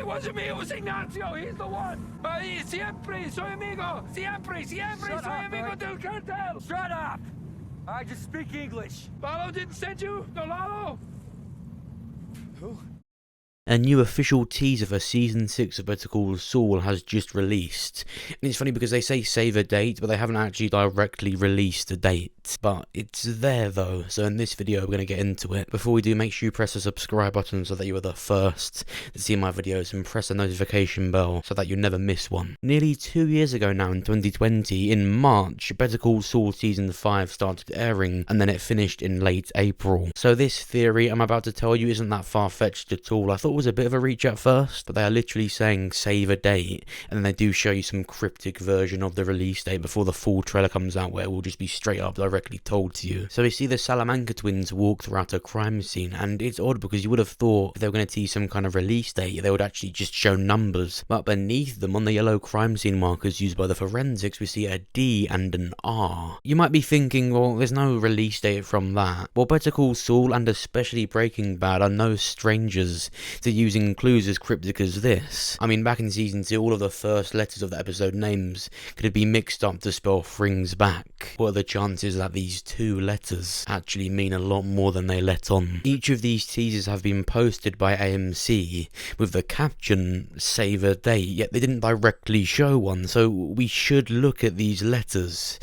it wasn't me, it was Ignacio, he's the one. Siempre soy amigo, siempre soy amigo del cartel. Shut up! I just speak English. Lalo didn't send you? No, Lalo? Who? A new official teaser for Season 6 of Better Call Saul has just released. And it's funny because they say save a date, but they haven't actually directly released a date. But it's there though, so in this video we're going to get into it. Before we do, make sure you press the subscribe button so that you are the first to see my videos, and press the notification bell so that you never miss one. Nearly 2 years ago now, in 2020, in March, Better Call Saul Season 5 started airing, and then it finished in late April. So this theory I'm about to tell you isn't that far-fetched at all. I thought it was a bit of a reach at first, but they are literally saying save a date, and then they do show you some cryptic version of the release date before the full trailer comes out, where it will just be straight up directly told to you. So we see the Salamanca twins walk throughout a crime scene, and it's odd because you would have thought if they were going to tease some kind of release date, they would actually just show numbers. But beneath them, on the yellow crime scene markers used by the forensics, we see a D and an R. You might be thinking, well, there's no release date from that. Well, Better Call Saul, and especially Breaking Bad, are no strangers to using clues as cryptic as this. I mean, back in Season 2, all of the first letters of the episode names could be mixed up to spell Frings back. What are the chances that these two letters actually mean a lot more than they let on? Each of these teasers have been posted by AMC with the caption save a date, yet they didn't directly show one, so we should look at these letters.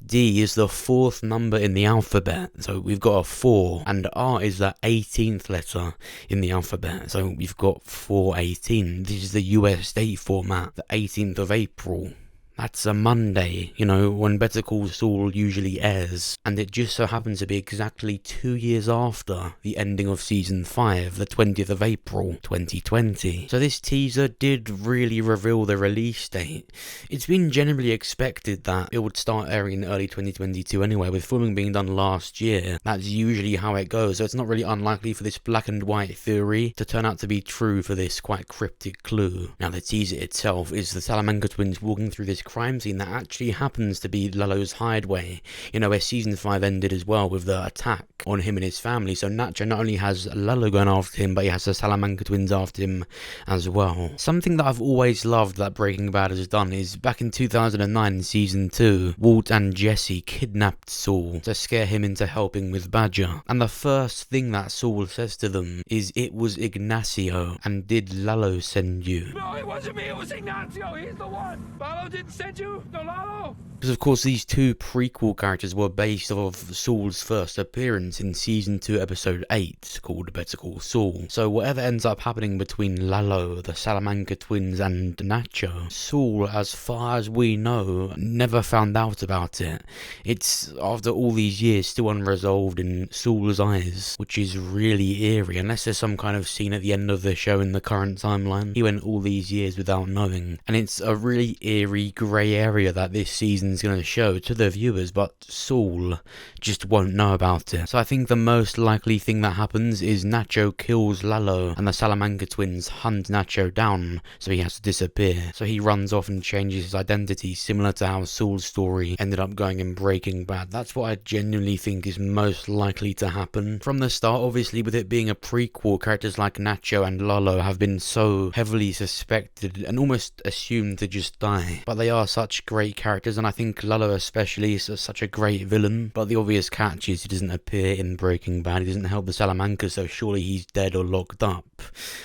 D is the 4th number in the alphabet, so we've got a 4, and R is the 18th letter in the alphabet, so we've got 418. This is the US date format, the 18th of April. That's a Monday, you know, when Better Call Saul usually airs, and it just so happens to be exactly 2 years after the ending of Season 5, the 20th of April, 2020. So this teaser did really reveal the release date. It's been generally expected that it would start airing in early 2022 anyway, with filming being done last year. That's usually how it goes, so it's not really unlikely for this black and white theory to turn out to be true for this quite cryptic clue. Now, the teaser itself is the Salamanca twins walking through this crime scene that actually happens to be Lalo's hideaway, you know, where Season 5 ended as well, with the attack on him and his family. So Nacho not only has Lalo going after him, but he has the Salamanca twins after him as well. Something that I've always loved that Breaking Bad has done is back in 2009 in Season 2, Walt and Jesse kidnapped Saul to scare him into helping with Badger, and the first thing that Saul says to them is, "It was Ignacio, and did Lalo send you?" No, it wasn't me, it was Ignacio, he's the one. Lalo didn't send you? No, Lalo? Because of course these two prequel characters were based off of Saul's first appearance in Season 2 Episode 8, called Better Call Saul. So whatever ends up happening between Lalo, the Salamanca twins, and Nacho, Saul, as far as we know, never found out about it. It's, after all these years, still unresolved in Saul's eyes, which is really eerie, unless there's some kind of scene at the end of the show in the current timeline. He went all these years without knowing, and it's a really eerie grey area that this season's going to show to the viewers, but Saul just won't know about it. So I think the most likely thing that happens is Nacho kills Lalo, and the Salamanca twins hunt Nacho down, so he has to disappear. So he runs off and changes his identity, similar to how Saul's story ended up going in Breaking Bad. That's what I genuinely think is most likely to happen. From the start, obviously, with it being a prequel, characters like Nacho and Lalo have been so heavily suspected and almost assumed to just die, but they are such great characters, and I think Lalo especially is such a great villain. But the obvious catch is he doesn't appear in Breaking Bad, he doesn't help the Salamanca, so surely he's dead or locked up.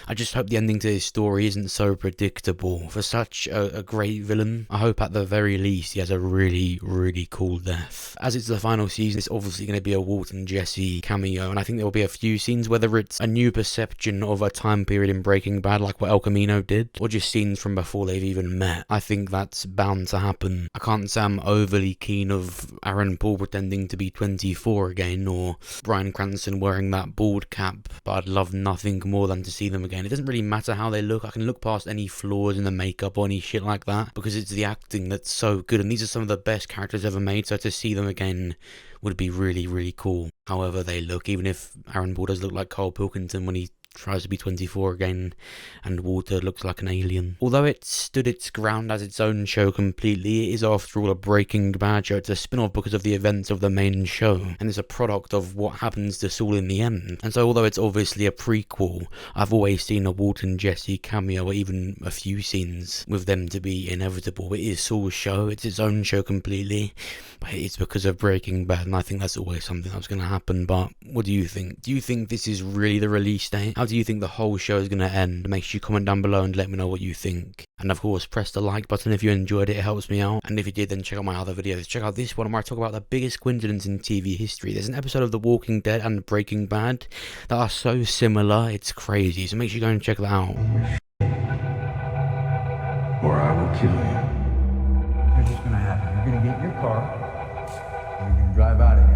I just hope the ending to his story isn't so predictable. For such a great villain, I hope at the very least he has a really, really cool death. As it's the final season, it's obviously going to be a Walt and Jesse cameo, and I think there will be a few scenes, whether it's a new perception of a time period in Breaking Bad like what El Camino did, or just scenes from before they've even met. I think that's bound to happen. I can't say I'm overly keen of Aaron Paul pretending to be 24 again, or Bryan Cranston wearing that bald cap, but I'd love nothing more than to see them again. It doesn't really matter how they look, I can look past any flaws in the makeup or any shit like that, because it's the acting that's so good, and these are some of the best characters ever made, so to see them again would be really, really cool. However they look, even if Aaron Paul does look like Carl Pilkington when he tries to be 24 again, and Walter looks like an alien. Although it stood its ground as its own show completely, it is after all a Breaking Bad show. It's a spin-off because of the events of the main show, and it's a product of what happens to Saul in the end. And so although it's obviously a prequel, I've always seen a Walt and Jesse cameo, or even a few scenes with them to be inevitable. It is Saul's show, it's its own show completely, but it's because of Breaking Bad, and I think that's always something that's going to happen. But what do you think? Do you think this is really the release date? How do you think the whole show is going to end? Make sure you comment down below and let me know what you think. And of course, press the like button if you enjoyed it, it helps me out. And if you did, then check out my other videos. Check out this one where I talk about the biggest coincidence in TV history. There's an episode of The Walking Dead and Breaking Bad that are so similar, it's crazy. So make sure you go and check that out. Or I will kill you. Here's what's gonna happen. You're gonna get in your car, and you're gonna drive out of here.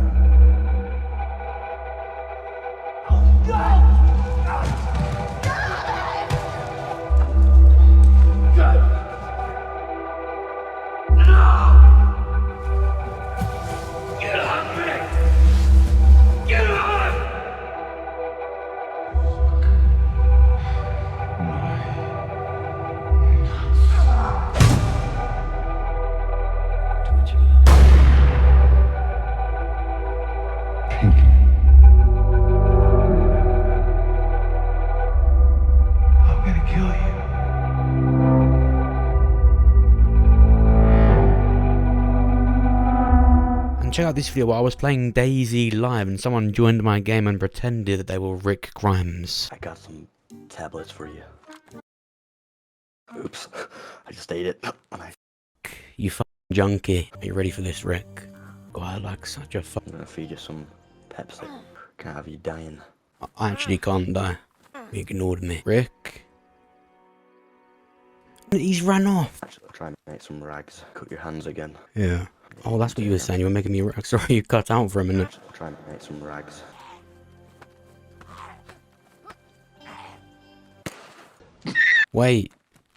Check out this video where I was playing DayZ live and someone joined my game and pretended that they were Rick Grimes. I got some tablets for you. Oops, I just ate it. You fucking junkie. Are you ready for this, Rick? God, like such a I'm gonna feed you some Pepsi. Can't have you dying. I actually can't die. He ignored me. Rick? He's run off. Actually, I'll try and make some rags. Cut your hands again. Yeah. Oh, that's what you were saying. You were making me rags. Sorry, you cut out for a minute. I'll try and make some rags. Wait.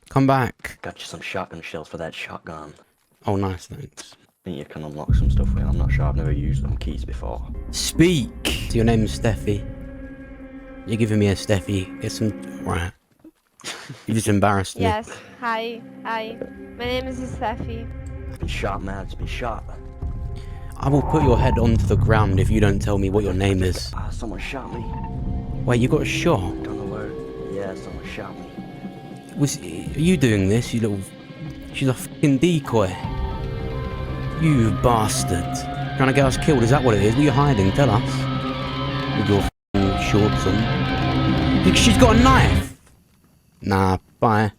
Come back. Got you some shotgun shells for that shotgun. Oh, nice, thanks. I think you can unlock some stuff with it. I'm not sure. I've never used them keys before. Speak! So your name's Steffi. You're giving me a Steffi. Get some... Right. You just embarrassed me. Yes. Hi. Hi. My name is Steffi. Been shot, man. It's been shot. I will put your head onto the ground if you don't tell me what your name is. Someone shot me. Wait, you got shot? Don't know where. Yeah, someone shot me. Are you doing this, you little... She's a fucking decoy. You bastard. Trying to get us killed, is that what it is? What are you hiding? Tell us. With your fucking shorts on. She's got a knife! Nah, bye.